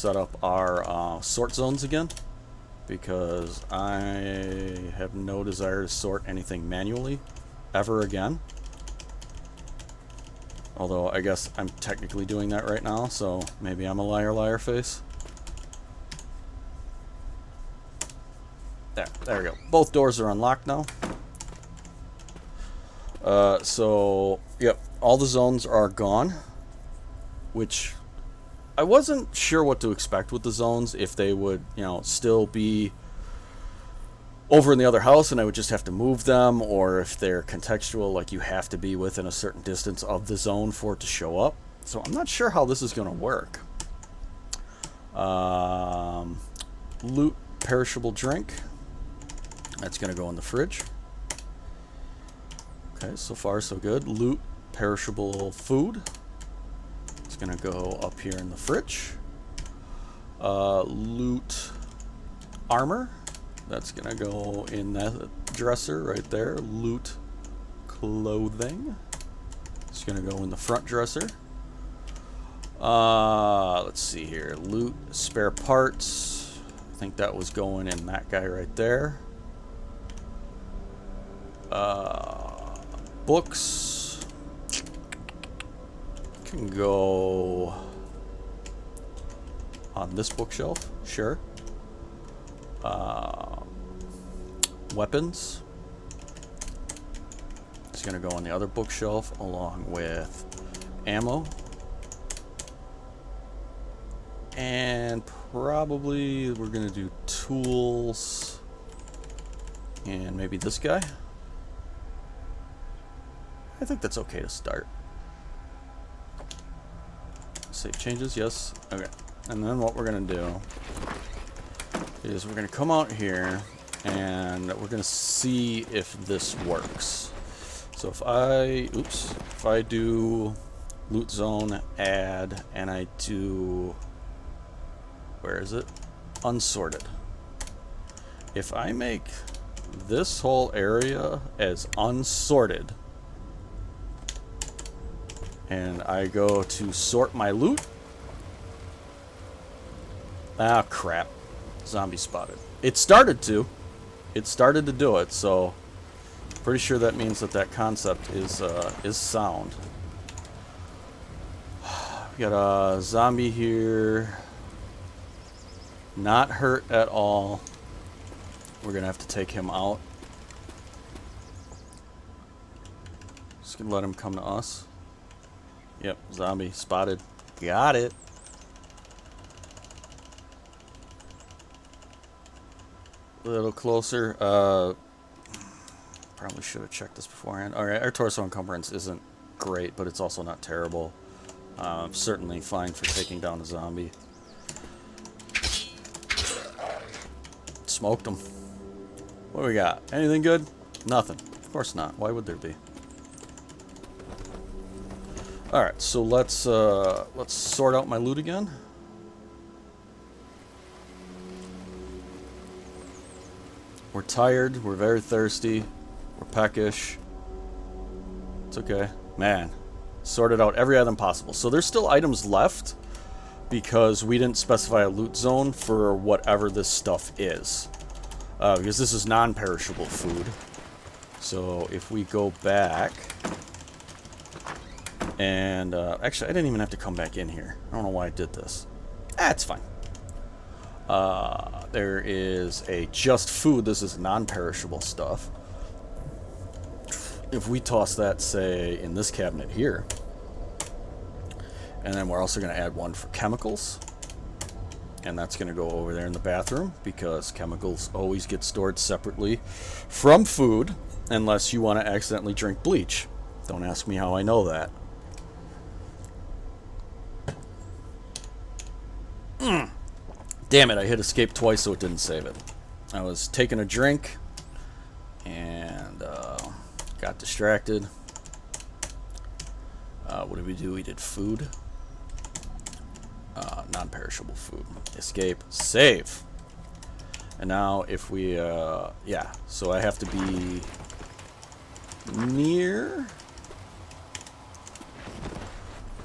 set up our sort zones again, because I have no desire to sort anything manually ever again. Although I guess I'm technically doing that right now, so maybe I'm a liar face. There we go. Both doors are unlocked now. So, yep, all the zones are gone, which I wasn't sure what to expect with the zones, if they would, you know, still be over in the other house and I would just have to move them, or if they're contextual, like you have to be within a certain distance of the zone for it to show up. So I'm not sure how this is going to work. Loot perishable drink. That's going to go in the fridge. Okay, so far so good. Loot perishable food. It's going to go up here in the fridge. Loot armor. That's going to go in that dresser right there. Loot clothing. It's going to go in the front dresser. Let's see here. Loot spare parts. I think that was going in that guy right there. Books can go on this bookshelf, sure. Weapons. It's going to go on the other bookshelf along with ammo. And probably we're going to do tools and maybe this guy. I think that's okay to start. Save changes, yes. Okay. And then what we're going to do is we're going to come out here and we're going to see if this works. So if I do loot zone add and I do, where is it? Unsorted. If I make this whole area as unsorted and I go to sort my loot, ah crap, zombie spotted. It started to do it, so pretty sure that means that that concept is sound. We got a zombie here, not hurt at all. We're gonna have to take him out. Just gonna let him come to us. Yep, zombie spotted. Got it. A little closer. Probably should have checked this beforehand. Alright, our torso encumbrance isn't great, but it's also not terrible. Certainly fine for taking down a zombie. Smoked him. What do we got? Anything good? Nothing. Of course not. Why would there be? Alright, so let's sort out my loot again. We're tired, we're very thirsty, we're peckish. It's okay. Man, sorted out every item possible. So there's still items left because we didn't specify a loot zone for whatever this stuff is. Because this is non-perishable food. So if we go back, and actually I didn't even have to come back in here. I don't know why I did this. It's fine. There is a just food. This is non-perishable stuff. If we toss that, say, in this cabinet here, and then we're also going to add one for chemicals, and that's going to go over there in the bathroom because chemicals always get stored separately from food unless you want to accidentally drink bleach. Don't ask me how I know that. Damn it, I hit escape twice so it didn't save it. I was taking a drink and got distracted. What did we do? We did food. Non-perishable food. Escape. Save. And now if we, yeah, so I have to be near.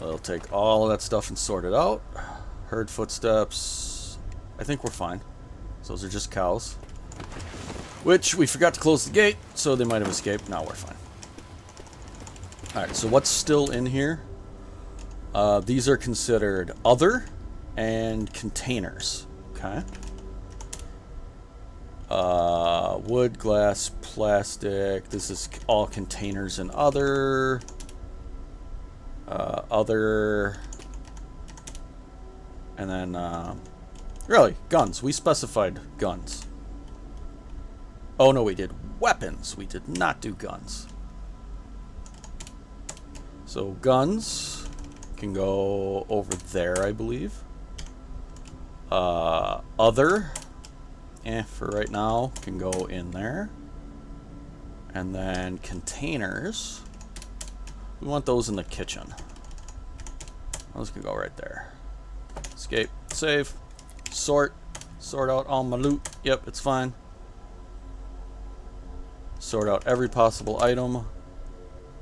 I'll take all of that stuff and sort it out. Heard footsteps. I think we're fine. So those are just cows. Which we forgot to close the gate, so they might have escaped. Now we're fine. Alright, so what's still in here? These are considered other and containers. Okay. Wood, glass, plastic. This is all containers and other. Other. And then, really, guns. We specified guns. Oh, no, we did weapons. We did not do guns. So, guns can go over there, I believe. Other, for right now, can go in there. And then containers, we want those in the kitchen. Those can go right there. Escape, save, sort out all my loot. Yep, it's fine. Sort out every possible item.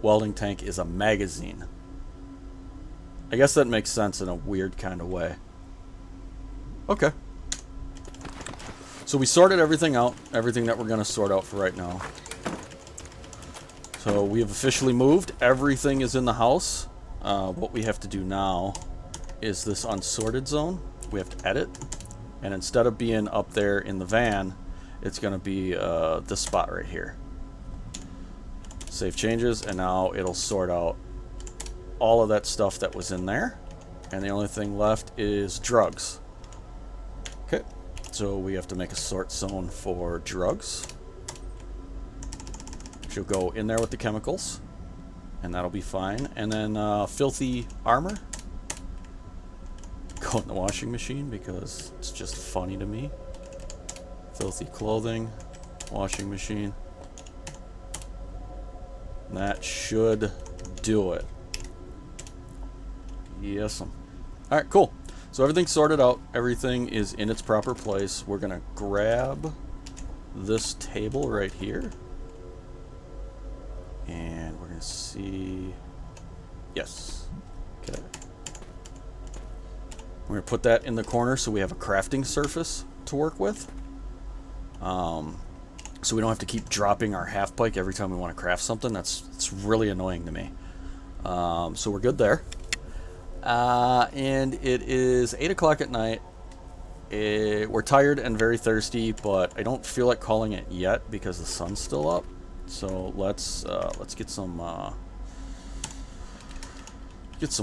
Welding tank is a magazine. I guess that makes sense in a weird kind of way. Okay. So we sorted everything out, everything that we're going to sort out for right now. So we have officially moved. Everything is in the house. What we have to do now is this unsorted zone. We have to edit. And instead of being up there in the van, it's going to be this spot right here. Save changes, and now it'll sort out all of that stuff that was in there. And the only thing left is drugs. Okay, so we have to make a sort zone for drugs. She'll go in there with the chemicals, and that'll be fine. And then filthy armor, go in the washing machine because it's just funny to me. Filthy clothing, washing machine. That should do it. Yes. Alright, cool. So everything's sorted out. Everything is in its proper place. We're going to grab this table right here. And we're going to see... Yes. Okay. We're going to put that in the corner so we have a crafting surface to work with. So we don't have to keep dropping our half pike every time we want to craft something. It's really annoying to me. So we're good there. And it is 8 o'clock at night. We're tired and very thirsty, but I don't feel like calling it yet because the sun's still up. So let's get some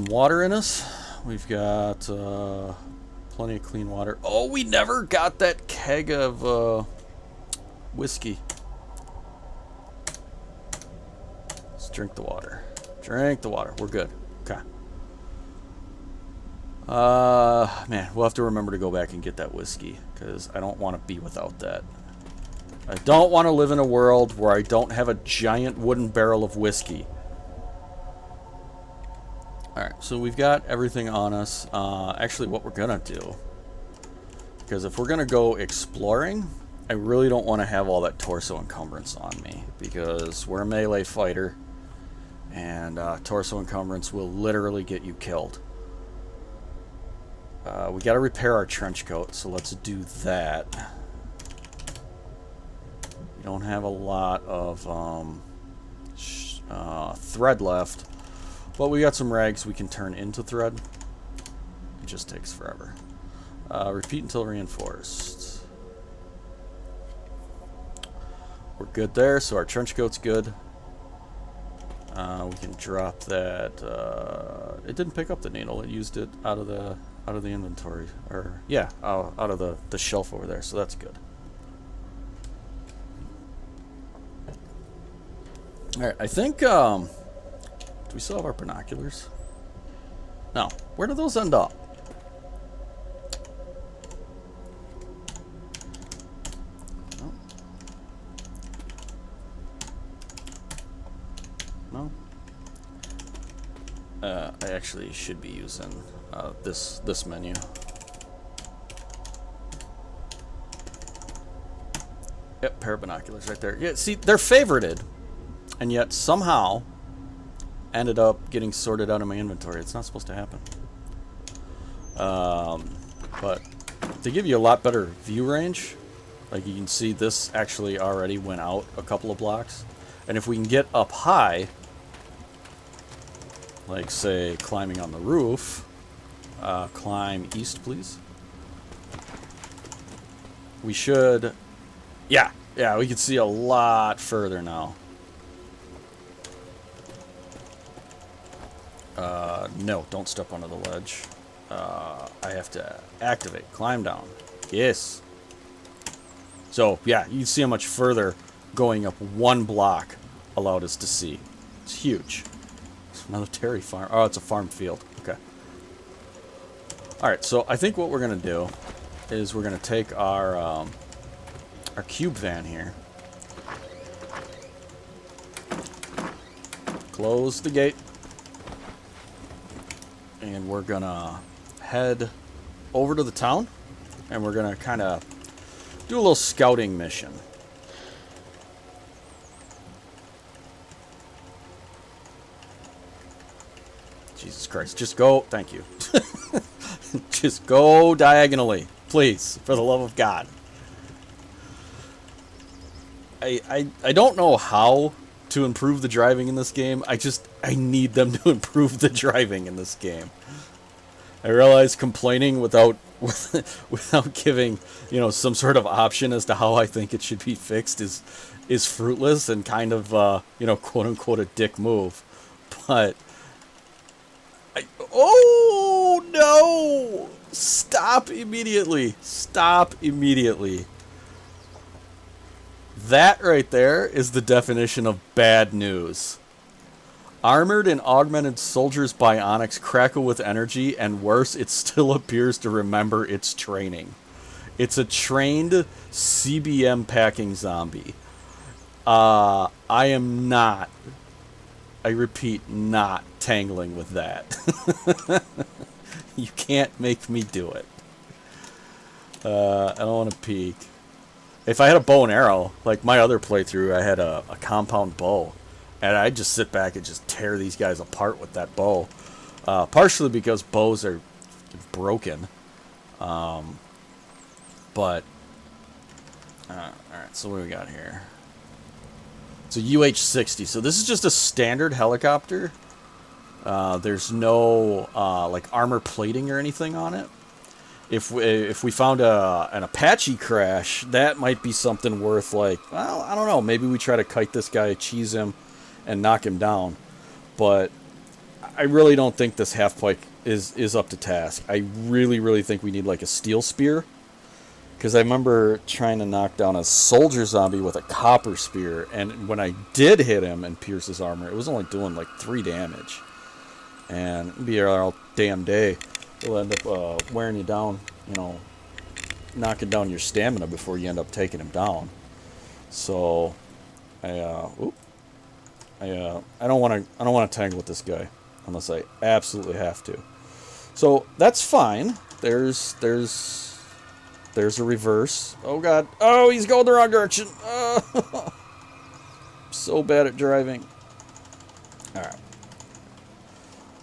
water in us. We've got plenty of clean water. Oh, we never got that keg of whiskey. Let's drink the water. Drink the water. We're good. Okay. Man, we'll have to remember to go back and get that whiskey because I don't want to be without that. I don't want to live in a world where I don't have a giant wooden barrel of whiskey. Alright, so we've got everything on us. Actually, what we're going to do, because if we're going to go exploring, I really don't want to have all that torso encumbrance on me because we're a melee fighter and torso encumbrance will literally get you killed. We got to repair our trench coat, so let's do that. We don't have a lot of thread left, but we got some rags we can turn into thread. It just takes forever. Repeat until reinforced. We're good there, so our trench coat's good. We can drop that. It didn't pick up the needle. It used it out of the inventory, or yeah, out of the shelf over there. So that's good. All right, I think. Do we still have our binoculars? No. Where do those end up? No. I actually should be using this menu. Yep, pair of binoculars right there. Yeah, see, they're favorited, and yet somehow ended up getting sorted out of my inventory. It's not supposed to happen. But they give you a lot better view range. Like you can see this actually already went out a couple of blocks. And if we can get up high, like say climbing on the roof, climb east please. We should, yeah, we can see a lot further now. No, don't step onto the ledge. I have to activate, climb down. Yes. So, yeah, you can see how much further going up one block allowed us to see. It's huge. It's military farm. Oh, it's a farm field. Okay. Alright, so I think what we're going to do is we're going to take our cube van here. Close the gate. And we're going to head over to the town. And we're going to kind of do a little scouting mission. Jesus Christ. Just go. Thank you. Just go diagonally. Please. For the love of God. I don't know how to improve the driving in this game. I need them to improve the driving in this game. I realize complaining without giving, you know, some sort of option as to how I think it should be fixed is fruitless and kind of, you know, quote unquote a dick move. But oh no! Stop immediately. Stop immediately. That right there is the definition of bad news. Armored and augmented soldiers' bionics crackle with energy, and worse, it still appears to remember its training. It's a trained CBM packing zombie. I am not, I repeat, not tangling with that. You can't make me do it. I don't want to peek. If I had a bow and arrow, like my other playthrough, I had a compound bow. And I'd just sit back and just tear these guys apart with that bow. Partially because bows are broken. But, alright, so what do we got here? It's a UH-60. So this is just a standard helicopter. There's no, like, armor plating or anything on it. If we found an Apache crash, that might be something worth, like, well, I don't know. Maybe we try to kite this guy, cheese him, and knock him down. But I really don't think this half-pike is up to task. I really think we need like a steel spear, because I remember trying to knock down a soldier zombie with a copper spear, and when I did hit him and pierce his armor, it was only doing like 3 damage. And it'd be all damn day. It'll end up wearing you down, you know, knocking down your stamina before you end up taking him down. So I don't want to tangle with this guy unless I absolutely have to. So that's fine. There's a reverse. Oh god. Oh, he's going the wrong direction. So bad at driving. All right.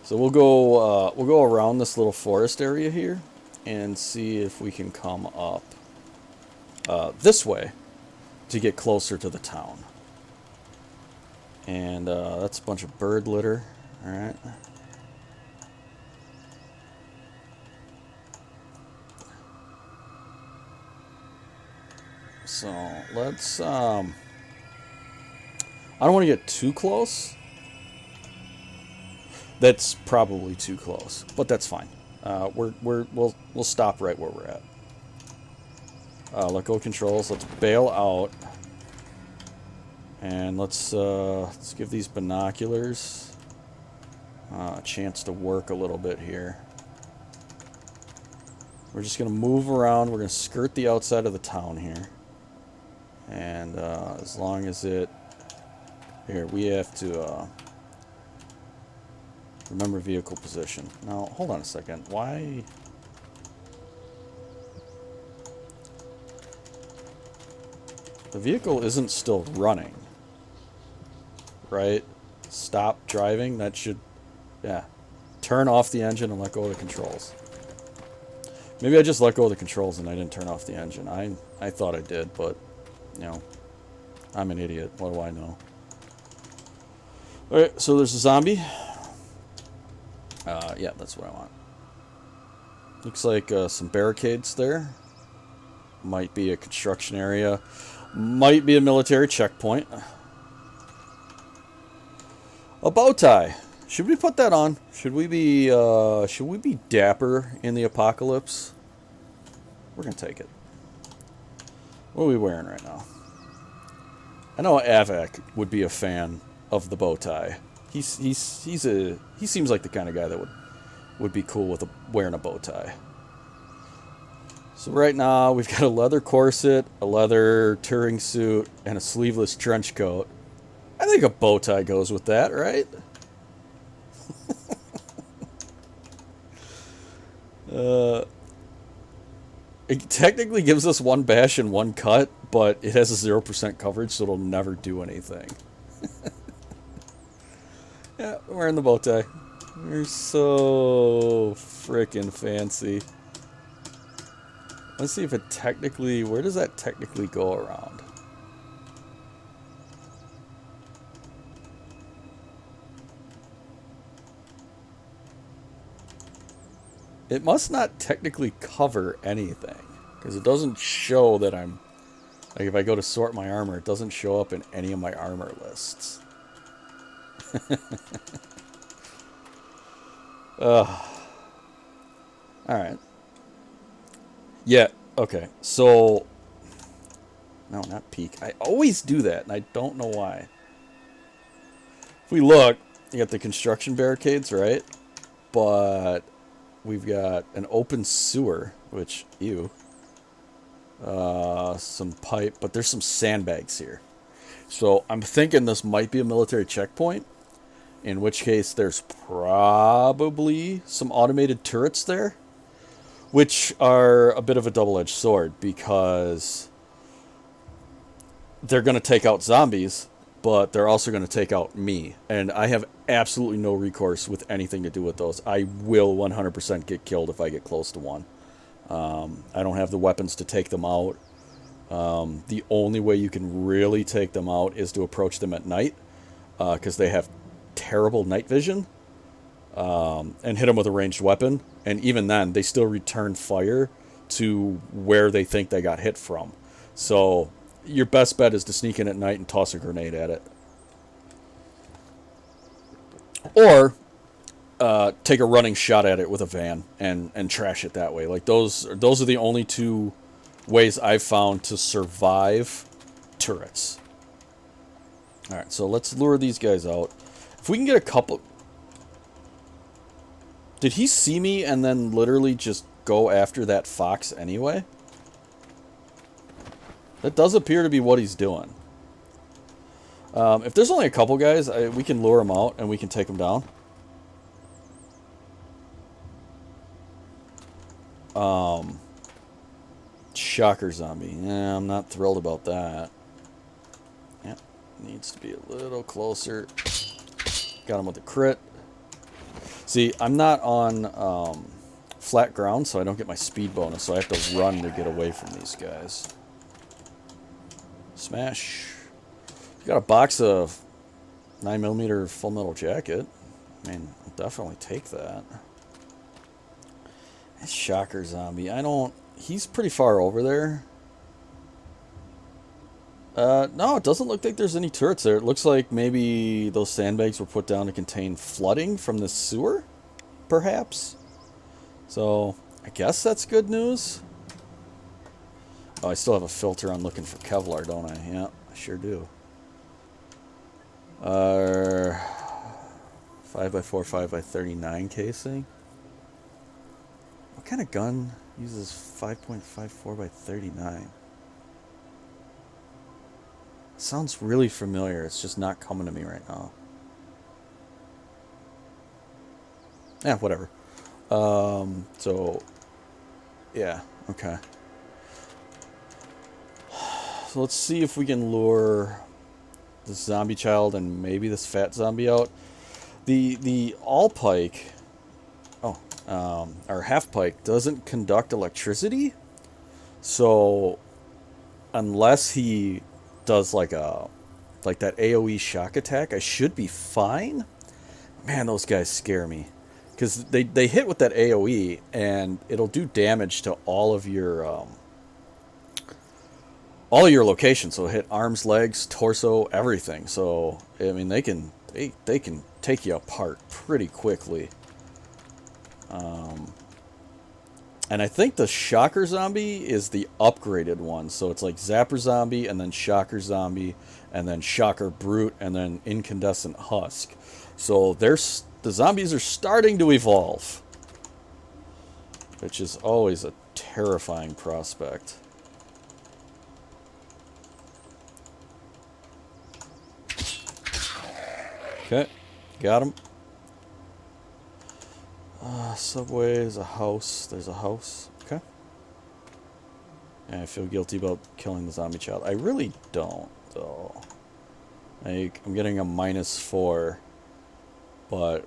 So we'll go around this little forest area here and see if we can come up this way to get closer to the town. And that's a bunch of bird litter. All right. So let's. I don't want to get too close. That's probably too close, but that's fine. We'll stop right where we're at. Let go of controls. Let's bail out. And let's give these binoculars a chance to work a little bit here. We're just going to move around. We're going to skirt the outside of the town here. And as long as it... Here, we have to remember vehicle position. Now, hold on a second. Why... The vehicle isn't still running. Right? Stop driving. That should... Yeah. Turn off the engine and let go of the controls. Maybe I just let go of the controls and I didn't turn off the engine. I thought I did, but, you know, I'm an idiot. What do I know? Alright, so there's a zombie. Yeah, that's what I want. Looks like some barricades there. Might be a construction area. Might be a military checkpoint. A bow tie. Should we put that on? Should we be dapper in the apocalypse? We're gonna take it. What are we wearing right now? I know Avak would be a fan of the bow tie. He seems like the kind of guy that would be cool with wearing a bow tie. So right now we've got a leather corset, a leather touring suit, and a sleeveless trench coat. I think a bow tie goes with that, right? It technically gives us one bash and one cut, but it has a 0% coverage, so it'll never do anything. Yeah, we're wearing the bow tie. We're so freaking fancy. Let's see if it technically... Where does that technically go around? It must not technically cover anything, because it doesn't show that I'm... Like, if I go to sort my armor, it doesn't show up in any of my armor lists. Alright. Yeah, okay. So... No, not peek. I always do that, and I don't know why. If we look, you got the construction barricades, right? But... We've got an open sewer, which, ew. Some pipe, but there's some sandbags here. So I'm thinking this might be a military checkpoint, in which case there's probably some automated turrets there, which are a bit of a double-edged sword, because they're going to take out zombies, but they're also going to take out me. And I have absolutely no recourse with anything to do with those. I will 100% get killed if I get close to one. I don't have the weapons to take them out. The only way you can really take them out is to approach them at night, because they have terrible night vision, and hit them with a ranged weapon. And even then, they still return fire to where they think they got hit from. So... Your best bet is to sneak in at night and toss a grenade at it. Or take a running shot at it with a van and trash it that way. Like those are the only two ways I've found to survive turrets. Alright, so let's lure these guys out. If we can get a couple... Did he see me and then literally just go after that fox anyway? That does appear to be what he's doing. If there's only a couple guys, we can lure them out and we can take them down. Shocker zombie. Yeah, I'm not thrilled about that. Yeah, needs to be a little closer. Got him with a crit. See, I'm not on flat ground, so I don't get my speed bonus, so I have to run to get away from these guys. Smash. You got a box of 9mm full metal jacket. I mean, I'll definitely take that. Shocker zombie. I don't... He's pretty far over there. No, it doesn't look like there's any turrets there. It looks like maybe those sandbags were put down to contain flooding from the sewer, perhaps. So, I guess that's good news. Oh, I still have a filter on looking for Kevlar, don't I? Yeah, I sure do. 5x4, 5x39 casing. What kind of gun uses 5.54x39? Sounds really familiar. It's just not coming to me right now. Yeah, whatever. So, yeah, okay. So let's see if we can lure this zombie child and maybe this fat zombie out. The all pike. Oh, our half pike doesn't conduct electricity. So unless he does like that AoE shock attack, I should be fine. Man, those guys scare me. Because they hit with that AoE, and it'll do damage to all of your locations. So it'll hit arms, legs, torso, everything. So I mean, they can take you apart pretty quickly. And I think the Shocker Zombie is the upgraded one. So it's like Zapper Zombie, and then Shocker Zombie, and then Shocker Brute, and then Incandescent Husk. So the zombies are starting to evolve, which is always a terrifying prospect. Okay, got him. Subway is a house. There's a house. Okay. And I feel guilty about killing the zombie child. I really don't, though. I'm getting a -4, but